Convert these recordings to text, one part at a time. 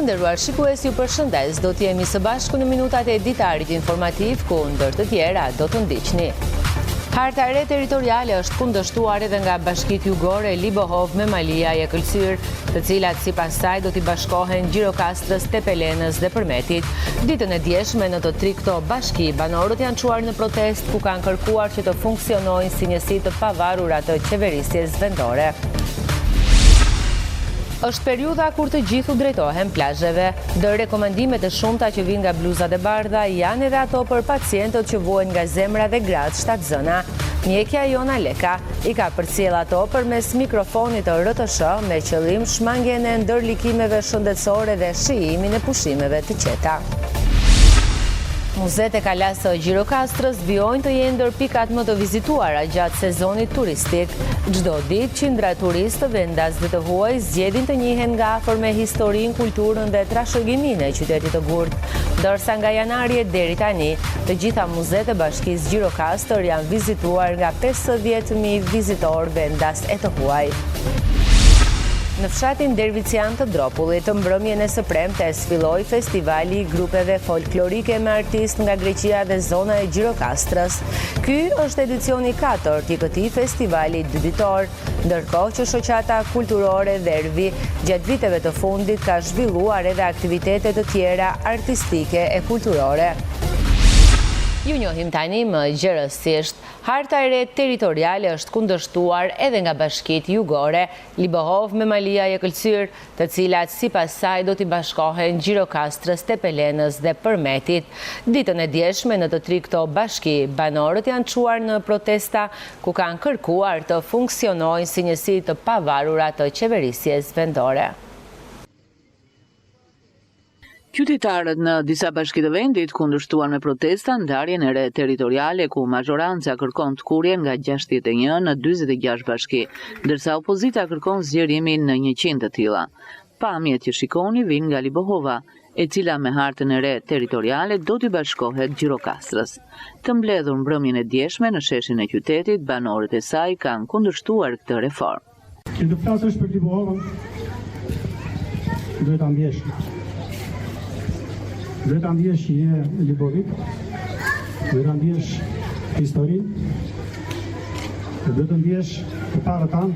Të nderuar shikues, ju përshëndes, do t'jemi së bashku në minutat e ditarit informativ, ku ndër të tjera do të ndiqni. Harta e re territoriale është kundërshtuar edhe nga Bashkitë Jugore Libohov me Malia e Këlqyr, të cilat sipas saj do t'i bashkohen Gjirokastrës, Tepelenës dhe Përmetit. Ditën e djeshme në të tri këto bashki, banorët janë çuar në protest ku kanë kërkuar që të funksionojnë si njësi të pavarura të qeverisjes vendore. Është periudha kur të gjithu drejtohen plazheve. Ndër rekomandimet e shumta që vijnë nga bluzat e bardha janë edhe ato për pacientët që vuajnë nga zemra dhe gratë shtatzëna. Mjekja Jona Leka i ka përcjell ato përmes mikrofonit të RTS me qëllim shmangjen e ndërlikimeve shëndetësore dhe shijimin e pushimeve të qeta. Muzet e Kalas së Gjirokastrës vijojnë të jenë ndër pikat më të vizituara gjatë sezonit turistik. Çdo ditë qindra turistë të vendas dhe të huaj zgjedhin të njihen nga afër me historinë, kulturën dhe trashëgiminë e qytetit të Gurtë. Ndërsa nga janari deri tani, të gjitha muzet e Bashkisë Gjirokastër janë vizituar nga 50.000 vizitorë vendas e të huaj. Në fshatin Dervician të Dropullit, të mbrëmjen e së premtes filloi festivali i grupeve folklorike me artistë nga Greqia dhe zona e Gjirokastrës. Ky është edicioni 4 i këtij festivali dyditor, ndërkohë që shoqata kulturore Vervi gjatë viteve të fundit ka zhvilluar edhe aktivitete të tjera artistike e kulturore. Ju njohim tani më gjërësisht. Harta e re territoriale është kundërshtuar edhe nga Bashkitë Jugore Libohov me Malia e Këlqyr, të cilat sipas saj do t'i bashkohen Gjirokastrës, Tepelenës dhe Përmetit. Ditën e djeshme në të tri këto bashki, banorët janë çuar në protesta ku kanë kërkuar të funksionojnë si njësi të pavarura të qeverisjes vendore. Qytetarët në disa bashki të vendit kundërshtuan me protesta ndarjen e re territoriale ku mazhoranca kërkon të kurjen nga 61 në 46 bashki, ndërsa opozita kërkon zgjerimin në 100 të tilla. Pamjet që shikoni vijnë nga Libohova, e cila me hartën e re territoriale do t'i bashkohet Gjirokastrës. Të mbledhur mbrëmjen e djeshme në sheshin e qytetit, banorët e saj kanë kundërshtuar këtë reformë. Që të flasësh për Libohovën, duhet ta ndjesh. Duhet ta ndjesh që je Libovik, duhet ta ndjesh historinë, duhet ta ndjesh përpara tanë.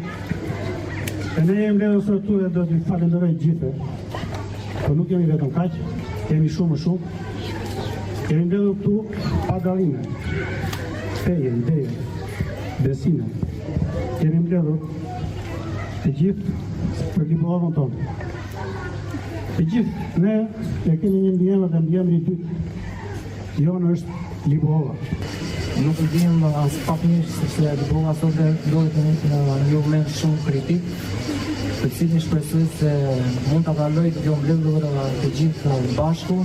E ne jemi mbledhur sot këtu dhe do t'i falenderoj gjithë. Po nuk jemi vetëm kaq, kemi shumë. Jemi mbledhur këtu pa dallime, feje, ideje, besime. Jemi mbledhur të gjithë për Libohovën tonë. Të gjithë ne e kemi një ndjenjë dhe ndjenjë i dytë. Jona është Libohova. Nuk e dim as pak mirë sepse Libohova sot ndodhet në një moment shumë kritik, të cilin shpresoj se mund ta kaloj të mbledhur të gjithë bashku,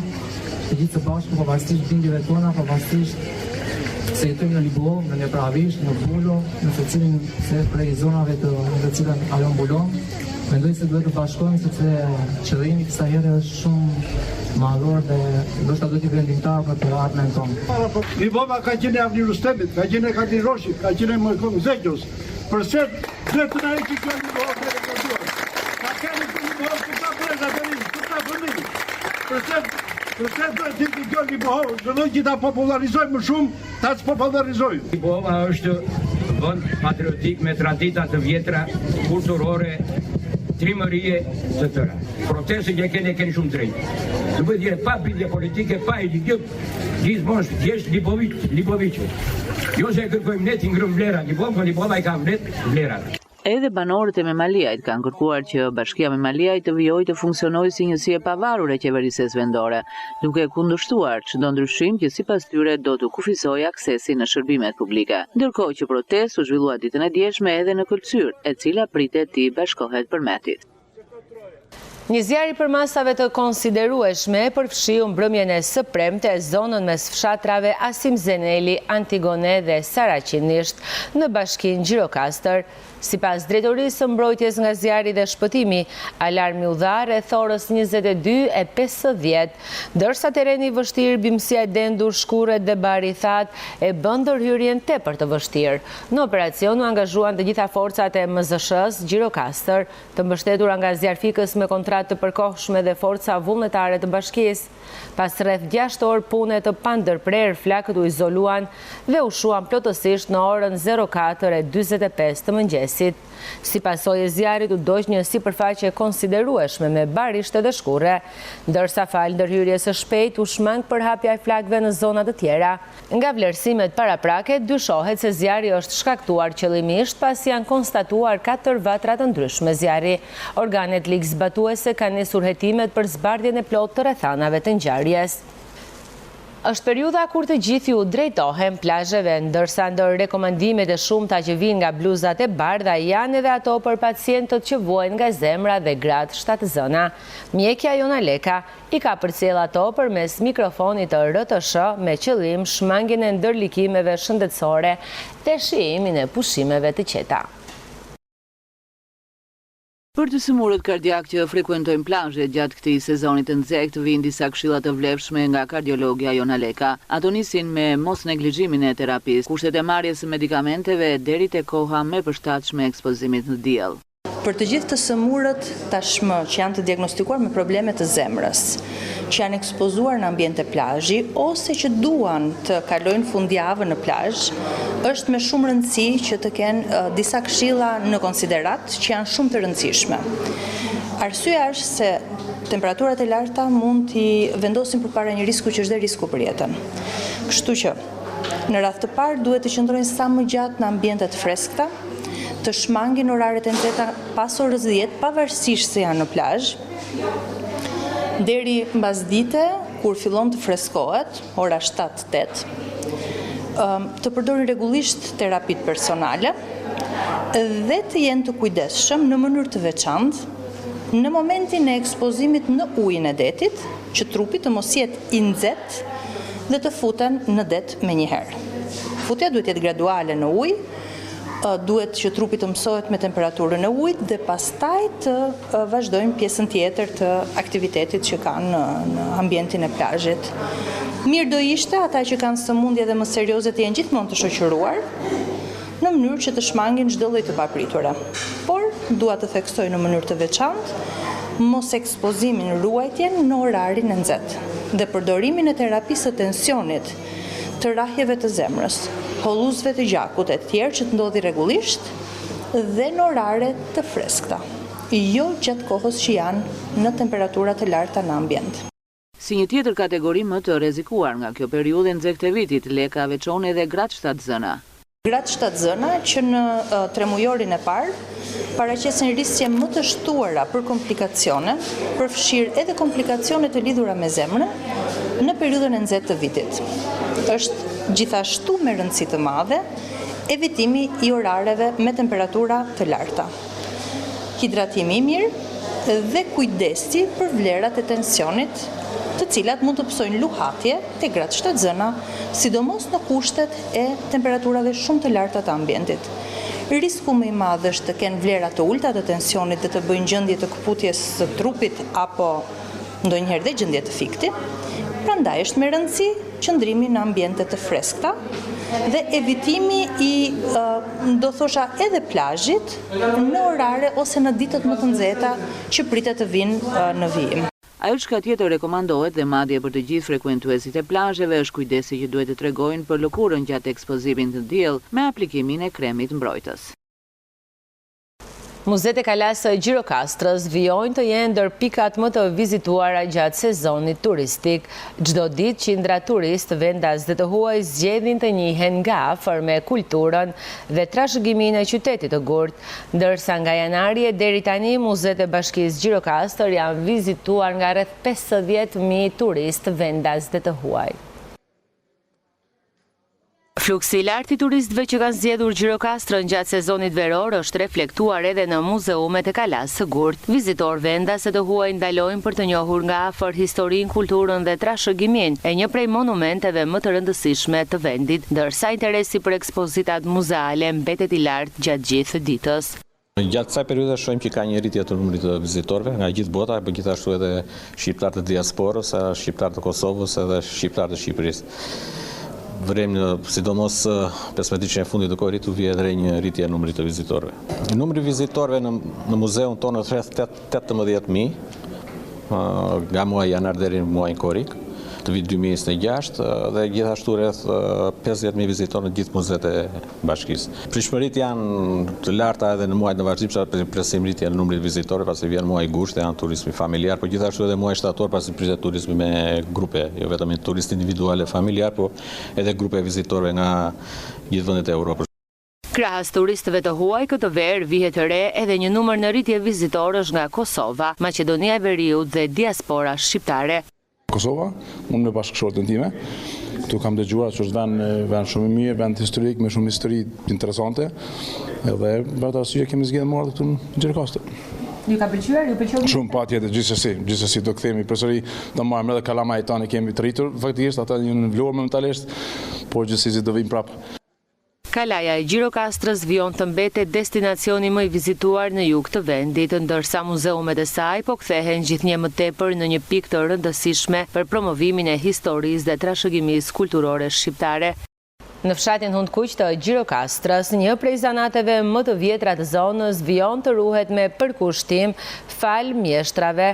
pavarësisht bindjeve tona, pavarësisht se jetojmë në Libohovë, në Nepravisht, në Bulo, në secilin prej zonave të cilat ajo mbulon. Mendoj se duhet të bashkohemi sepse qëllimi kësaj here është shumë madhor dhe ndoshta duhet të vendimtar për të ardhmen tonë. Libova ka qenë e Avni Rustemit, ka qenë e Kati Roshit, ka qenë e Mërkon Zegjos. Përse duhet të na heqë kjo Libohovë e Katuar. Ka qenë të Libohovë të ta prezatërin, të ta fëmijë. Përse duhet të kjo Libohovë, zëlloj që ta popularizojmë më shumë, ta popularizojmë. Libova është vend patriotik me tradita të vjetra, kulturore, trimërie të tëra. Protestet që keni shumë drejt. Të bëjë dire pa bindje politike, pa gjithmonë thjesht Libovic. Jo se kërkojmë ne të ngrëm vlera, Libova i ka vlera. Edhe banorët e Memaliajt kanë kërkuar që Bashkia Memaliajt të vijojë të funksionojë si njësi e pavarur e qeverisjes vendore, duke kundërshtuar çdo ndryshim që sipas tyre do të kufizojë aksesin në shërbimet publike. Ndërkohë që protestë u zhvillua ditën e djeshme edhe në Këlqyr, e cila pritet të bashkohet Përmetit. Një zjarr i përmasave të konsiderueshme përfshiu mbrëmjen e së premte zonën mes fshatrave Asim Zeneli, Antigone dhe Saraqinisht në bashkinë Gjirokastër. Sipas drejtorisë së mbrojtjes nga zjarri dhe shpëtimi, alarmi u dha rreth orës 22:50, ndërsa tereni i vështirë Bimësia e Dendur, Shkurret dhe Bari That e bën ndërhyrjen tepër të vështirë. Në operacion u angazhuan të gjitha forcat e MZSH-s Gjirokastër, të mbështetura nga zjarfikës me kontratë të përkohshme dhe forca vullnetare të bashkisë. Pas rreth 6 orë pune të pandërprer, flakët u izoluan dhe u shuan plotësisht në orën 04:45 të mëngjesit. Si pasojë e zjarrit u doq një sipërfaqe konsiderueshme me barishte dhe shkurre, ndërsa fal ndërhyrjes së shpejtë u shmang përhapja e flakëve në zona të tjera. Nga vlerësimet paraprake, dyshohet se zjarri është shkaktuar qëllimisht pasi janë konstatuar 4 vatra të ndryshme zjarri. Organet ligzbatuese kanë nisur hetimet për zbardhjen e plotë të rrethanave të ngjarjes. Është periudha kur të gjithë ju drejtohen plazheve, ndërsa ndër rekomandimet e shumta që vijnë nga bluzat e bardha janë edhe ato për pacientët që vuajnë nga zemra dhe gratë shtatzëna. Mjekja Jona Leka i ka përcjell ato përmes mikrofonit të RTS me qëllim shmangjen e ndërlikimeve shëndetësore dhe shijimin e pushimeve të qeta. Për të sëmurët kardiak që frekuentojnë plazhet gjatë këtij sezoni të nxehtë vijnë disa këshilla të vlefshme nga kardiologja Jona Leka. Ato nisin me mos neglizhimin e terapisë, kushtet e marrjes së medikamenteve deri te koha më e përshtatshme e ekspozimit në diell. Për të gjithë të sëmurët tashmë që janë të diagnostikuar me probleme të zemrës, që janë ekspozuar në ambiente plazhi ose që duan të kalojnë fundjavën në plazh, është me shumë rëndësi që të kenë disa këshilla në konsiderat që janë shumë të rëndësishme. Arsyeja është se temperaturat e larta mund t'i vendosin përpara një risku që është dhe risku për jetën. Kështu që në radhë të parë duhet të qëndrojnë sa më gjatë në ambiente të freskëta, të shmangin oraret e nxehta pas orës 10, pavarësisht se janë në plazh, deri mbas dite, kur fillon të freskohet, ora 7-8, të përdorin rregullisht terapit personale dhe të jenë të kujdesshëm në mënyrë të veçantë në momentin e ekspozimit në ujin e detit, që trupi të mos jetë i nxehtë dhe të futen në det menjëherë. Futja duhet jetë graduale në ujë, duhet që trupi të mësohet me temperaturën e ujit dhe pastaj të vazhdojnë pjesën tjetër të aktivitetit që kanë në ambientin e plazhit. Mirë do ishte ata që kanë sëmundje dhe më serioze të jenë gjithmonë të shoqëruar në mënyrë që të shmangin çdo lloj të papritura. Por dua të theksoj në mënyrë të veçantë mos ekspozimin, ruajtjen në orarin e nxehtë dhe përdorimin e terapisë së tensionit, të rrahjeve të zemrës, holluzëve të gjakut e tjerë që të ndodhi rregullisht dhe në orare të freskëta, jo gjatë kohës që janë në temperatura të larta në ambient. Si një tjetër kategori më të rrezikuar nga kjo periudhë nxehtë e vitit, Leka veçon edhe gratë shtatzëna. Gratë shtatzëna që në tremujorin e parë paraqesin risje më të shtuara për komplikacione, përfshirë edhe komplikacione të lidhura me zemrën në periudhën e nxehtë të vitit. Është gjithashtu me rëndësi të madhe evitimi i orareve me temperatura të larta, hidratimi i mirë dhe kujdesi për vlerat e tensionit, të cilat mund të psojnë luhatje te gratë shtatzëna, sidomos në kushtet e temperaturave shumë të larta të ambientit. Risku më i madh është të kenë vlera të ulta të tensionit dhe të bëjnë gjendje të këputjes së trupit apo ndonjëherë dhe gjendje të fikti. Prandaj është me rëndësi qëndrimi në ambiente të freskëta dhe evitimi i do thosha edhe plazhit në orare ose në ditët më të nxehta që pritet të vinë në vijim. Ajo çka tjetër rekomandohet dhe madje për të gjithë frekuentuesit e plazheve është kujdesi që duhet të tregojnë për lëkurën gjatë ekspozimit në diell me aplikimin e kremit mbrojtës. Muzet e Kalasë së Gjirokastrës vijojnë të jenë ndër pikat më të vizituara gjatë sezonit turistik. Çdo ditë qindra turistë, vendas dhe të huaj zgjedhin të njihen nga afër me kulturën dhe trashëgiminë e qytetit të Gurt, ndërsa nga janari e deri tani muzet e Bashkisë Gjirokastër janë vizituar nga rreth 50.000 turistë, vendas dhe të huaj. Fluksi i lartë i turistëve që kanë zgjedhur Gjirokastrën gjatë sezonit veror është reflektuar edhe në muzeumet e Kalas së Gurt. Vizitorë vendase të huaj ndalojnë për të njohur nga afër historinë, kulturën dhe trashëgiminë e një prej monumenteve më të rëndësishme të vendit, ndërsa interesi për ekspozitat muzeale mbetet i lartë gjatë gjithë ditës. Gjatë kësaj periudhe shohim që ka një rritje të numrit të vizitorëve nga gjithë bota, por gjithashtu edhe shqiptarë të diasporës, shqiptarë të Kosovës edhe shqiptarë të Shqipërisë. Vrem sidomos 15 ditën e fundit të kohërit u vjen edhe një rritje e numrit të vizitorëve. Numri i vizitorëve në muzeun tonë është rreth 18.000 nga muaji janar deri në muajin korrik të vitit 2026 dhe gjithashtu rreth 50.000 vizitorë në gjithë muzeet e bashkisë. Pritshmëritë janë të larta edhe në muajt në vazhdim, për presim rritje në numrit të vizitorëve pasi vjen muaji gusht, janë turizmi familjar, por gjithashtu edhe muaji shtator pasi pritet turizmi me grupe, jo vetëm turistë individuale familjar, por edhe grupe vizitorëve nga gjithë vendet e Europës. Krahas turistëve të huaj, këtë verë vihet të re edhe një numër në rritje vizitorësh nga Kosova, Maqedonia e Veriut dhe diaspora shqiptare. Kosova, unë me bashkëshortën time, këtu kam dëgjuar që është vend shumë i mirë, vend historik me shumë histori interesante, edhe për atë arsye kemi zgjedhur marrë këtu në Gjirokastër. Ju ka pëlqyer? Ju pëlqeu? Shumë patjetër, gjithsesi do kthehemi përsëri, do marrim edhe Kalamajt tani kemi të rritur, faktikisht ata janë vlorë momentalisht, por gjithsesi do vim prapë. Kalaja e Gjirokastrës vijon të mbetet destinacioni më i vizituar në jug të vendit, ndërsa muzeumet e saj po kthehen gjithnjë më tepër në një pikë të rëndësishme për promovimin e historisë dhe trashëgimisë kulturore shqiptare. Në fshatin Hundkuq të Gjirokastrës, një prej zanateve më të vjetra të zonës vijon të ruhet me përkushtim fal mjeshtrave.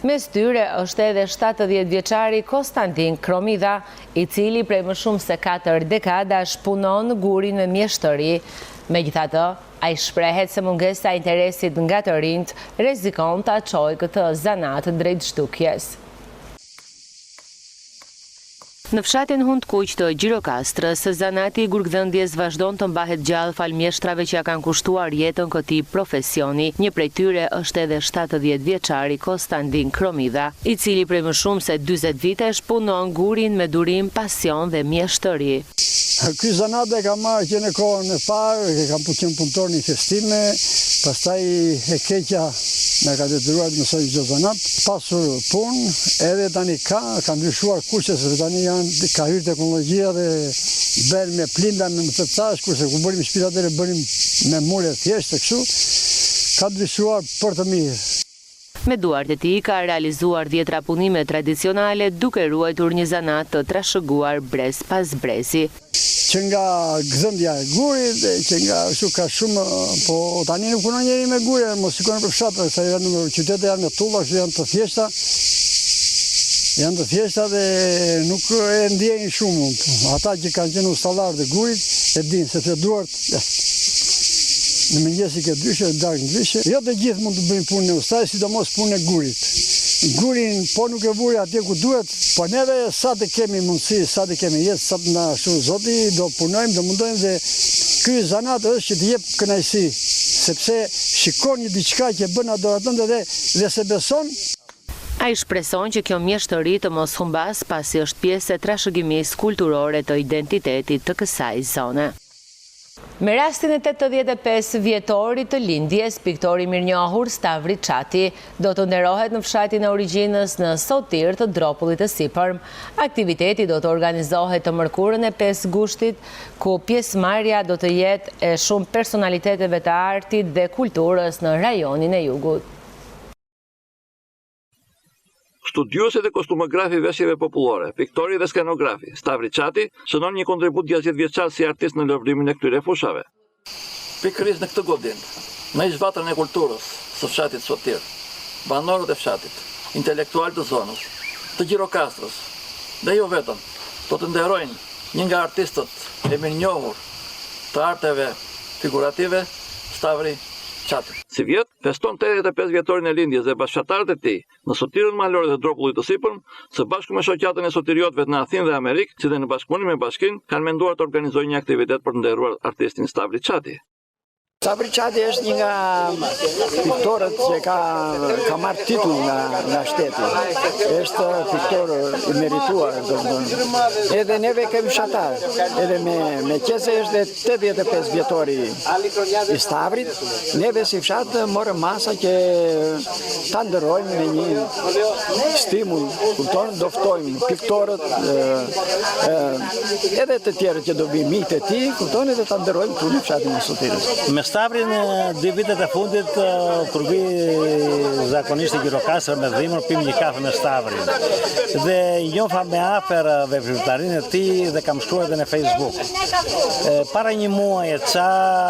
Mes tyre është edhe 70 vjeçari Konstantin Kromida, i cili prej më shumë se 4 dekadash punon gurin me mjeshtëri. Megjithatë, ai shprehet se mungesa e interesit nga të rinjt rrezikon ta çojë këtë zanat drejt shtukjes. Në fshatin Hundkuq të Gjirokastrës, zanati i gurgdhëndjes vazhdon të mbahet gjallë fal mjeshtrave që ja kanë kushtuar jetën këtij profesioni. Një prej tyre është edhe 70 vjeçari Konstantin Kromida, i cili prej më shumë se 40 vitesh punon gurin me durim, pasion dhe mjeshtëri. Ky zanat e kam marrë që në kohën e parë, kam qenë punëtor në festime, pastaj e keqja me ka detyruar të mësoj çdo zanat, pasur punë, edhe tani ka ndryshuar kushtet, sepse tani ka hyrë teknologjia dhe bën me plinda me mëtetash, kurse kur bënim shtëpi atëherë bënim me mure thjeshtë kështu, ka ndryshuar për të mirë. Me duart e tij ka realizuar 10 punime tradicionale duke ruajtur një zanat të trashëguar brez pas brezi. Që nga gëzëndja e gurit, që nga kështu ka shumë, po tani nuk punon njeri me gure, mos sikon për fshatë, sa qytetet janë me tulla, kështu janë të thjeshta. Janë të thjeshta dhe nuk e ndjejnë shumë. Ata që kanë qenë ustallar të gurit e dinë, sepse duart në mëngjesi ke ndryshe, në darkë ndryshe. Jo të gjithë mund të bëjnë punën e ustaj, sidomos punën e gurit. Gurin po nuk e vuri atje ku duhet, po neve sa të kemi mundësi, sa të kemi jetë, sa të na shu Zoti, do punojmë, do mundojmë dhe ky zanat është që të jep kënaqësi, sepse shikon një diçka që bën adoratën dhe se beson. Ai shpreson që kjo mjeshtëri të mos humbas pasi është pjesë e trashëgimisë kulturore të identitetit të kësaj zone. Me rastin e 85 vjetorit të lindjes, piktori mirënjohur Stavri Çati do të nderohet në fshatin e origjinës në Sotir të Dropullit të Sipërm. Aktiviteti do të organizohet të mërkurën e 5 gushtit, ku pjesëmarrja do të jetë e shumë personaliteteve të artit dhe kulturës në rajonin e jugut. Studiuesi dhe kostumografi veshjeve popullore, piktori dhe skenografi, Stavri Çati, shënon një kontribut 60 vjeçar si artist në lëvrimin e këtyre fushave. Pikërisht në këtë godin, me zhvatën e kulturës së fshatit Sotir, banorët e fshatit, intelektualët të zonës, të Gjirokastrës, dhe jo vetëm, do të nderojnë një nga artistët e mirënjohur të arteve figurative, Stavri Çati. Si vjet, feston 85 vjetorin e lindjes dhe bashkëtarët e tij në Sotirën Malore dhe Dropullit të Sipërm, së bashku me shoqatën e sotiriotëve në Athinë dhe Amerikë, si dhe në bashkëpunim me Bashkinë, kanë menduar të organizojnë një aktivitet për të nderuar artistin Stavri Çati. Sabri Çati është një nga piktorët që ka marrë titull nga shteti. Është piktor i merituar, edhe neve kemi fshatar, edhe me qese është 85 vjetori i Stavrit, neve si fshat morëm masa që ta ndërrojmë me një stimull, kupton, do ftojmë piktorët, edhe të tjerë që do vi mitë e tij, kupton, edhe ta ndërrojmë këtu në fshatin e Sotirës. Stavrin, 2 vitet e fundit, kur vi zakonisht e Gjirokastër me dhimër, pim një kafe me Stavrin. Dhe njofa me afër veprimtarinë e tij dhe kam shkruar edhe në Facebook. Para një muaj e ca,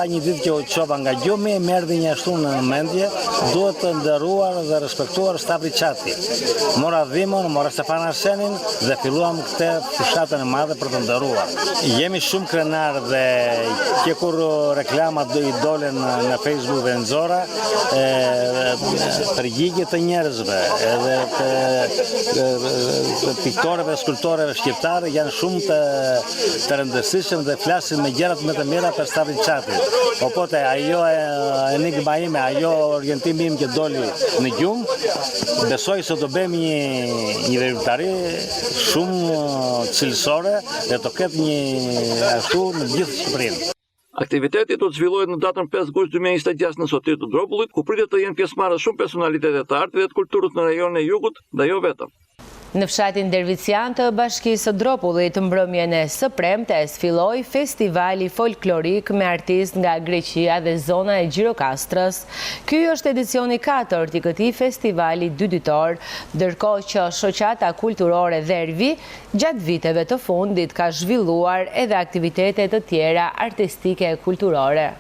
një ditë që u çova nga gjumi, më erdhi një ashtu në mendje, duhet të nderuar dhe respektuar Stavri Çati. Mora dhimën, mora Stefan Arsenin dhe filluam këtë fushatën e madhe për të nderuar. Jemi shumë krenar dhe që kur reklamat i dolen në Facebook dhe në Zora, përgjigje të njerëzve edhe të piktorëve, skulptorëve shqiptare janë shumë të rëndësishëm dhe flasin me gjërat më të mira për Stavrin Çatin. Opote ajo enigma ime, ajo orientimi im që doli në gjumë, besoj se do bëjmë një veprimtari shumë cilësore dhe të ketë një ashtu në gjithë Shqipërinë. Aktiviteti do të zhvillohet në datën 5 gusht 2026 në Sotirë të Dropullit, ku pritet të jenë pjesëmarrës shumë personalitete të artit dhe të kulturës në rajonin e Jugut dhe jo vetëm. Në fshatin Dervician të Bashkisë së Dropullit, mbrëmjen e së premtes filloi festivali folklorik me artist nga Greqia dhe zona e Gjirokastrës. Ky është edicioni 4 i këtij festivali 2 ditor, ndërkohë që shoqata kulturore Dhervi gjatë viteve të fundit ka zhvilluar edhe aktivitete të tjera artistike e kulturore.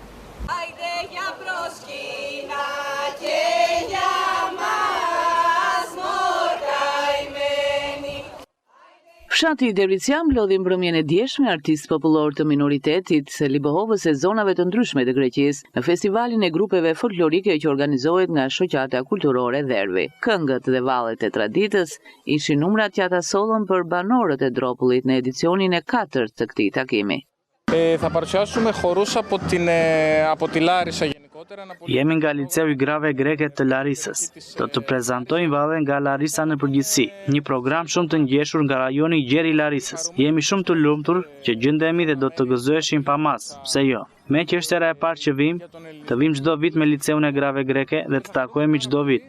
Fshati i Dervician mblodhi mbrëmjen e djeshme artist popullor të minoritetit Libohovës e zonave të ndryshme të Greqisë në festivalin e grupeve folklorike që organizohet nga shoqata kulturore Dhervi. Këngët dhe vallet e traditës ishin numrat që ata sollën për banorët e Dropullit në edicionin e 4 të këtij takimi. Θα παρουσιάσουμε χορούς από τη Λάρισα γενικότερα. Jemi nga Liceu i Grave Greke të Larisës. Do të prezantojmë valle nga Larisa në përgjithësi, një program shumë të ngjeshur nga rajoni i gjerë i Larisës. Jemi shumë të lumtur që gjendemi dhe do të gëzoheshim pa mas, pse jo? Me që është era e parë që vim çdo vit me Liceun e Grave Greke dhe të takohemi çdo vit.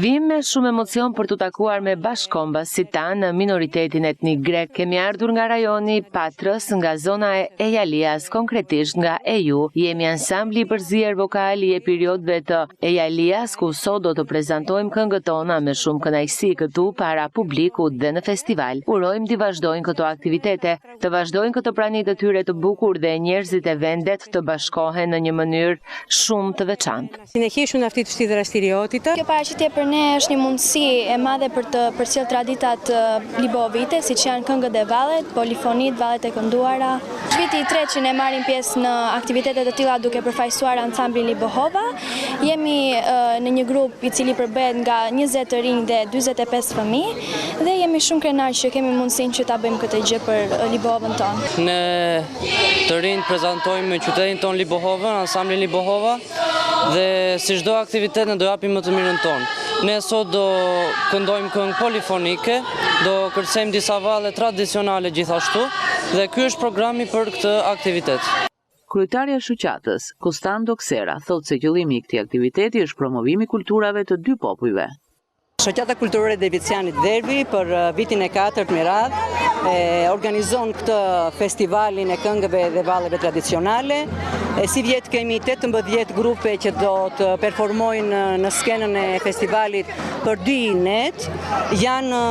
Vim me shumë emocion për të takuar me bashkëkombësit tanë minoritetin etnik grek. Kemi ardhur nga rajoni Patrës, nga zona e Ejalias, konkretisht nga Eju. Jemi ansambli i përzier vokal i periudhave të Ejalias, ku sot do të prezantojmë këngët tona me shumë kënaqësi këtu para publikut dhe në festival. Urojmë të vazhdojnë këto aktivitete, të vazhdojnë këtë prani të tyre të bukur dhe njerëzit e vendet të bashkohen në një mënyrë shumë të veçantë. Kjo paraqitje për ne është një mundësi e madhe për të përcjell traditat libovite, siç janë këngët e vallet, polifonit, vallet e kënduara. Është viti i tretë që ne marrim pjesë në aktivitete të tilla duke përfaqësuar ansamblin Libohova. Jemi në një grup i cili përbehet nga 20 të rinj dhe 45 fëmijë dhe jemi shumë krenar që kemi mundësinë që ta bëjmë këtë gjë për Libohovën tonë. Ne të rinj prezantojmë qytetin ton Libohovën, ansamblin Libohova dhe si çdo aktivitet ne do japim më të mirën tonë. Ne sot do këndojmë këngë polifonike, do kërcejmë disa valle tradicionale gjithashtu dhe ky është programi për këtë aktivitet. Kryetarja e shoqatës, Kostando Ksera, thotë se qëllimi i këtij aktiviteti është promovimi i kulturave të dy popujve. Shoqata kulturore e Dervicianit Dhervi për vitin e 4 me radhë organizon këtë festivalin e këngëve dhe valleve tradicionale. Si vjet kemi 18 grupe që do të performojnë në skenën e festivalit për 2 net. Janë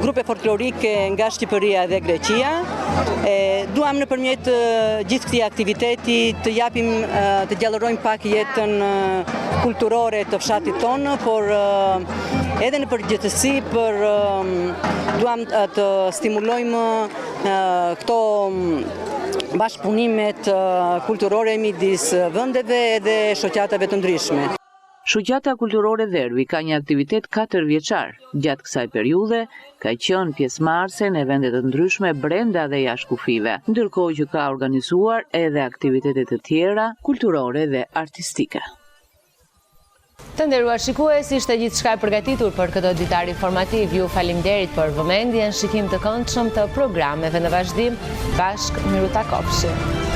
grupe folklorike nga Shqipëria dhe Greqia. Duam nëpërmjet gjithë këtij aktiviteti të japim, të gjallërojmë pak jetën kulturore të fshatit tonë, por edhe në përgjithësi duam të stimulojmë këto bashkëpunimet kulturore midis vendeve dhe shoqatave të ndryshme. Shoqata kulturore Dherbi ka një aktivitet 4 vjeçar. Gjatë kësaj periudhe ka qenë pjesëmarrëse në evente të ndryshme brenda dhe jashtë kufive, ndërkohë që ka organizuar edhe aktivitete të tjera kulturore dhe artistike. Të nderuar shikues, ishte gjithçka e përgatitur për këtë ditar informativ. Ju faleminderit për vëmendjen, shikim të këndshëm të programeve në vazhdim. Bashkë miru takofshim.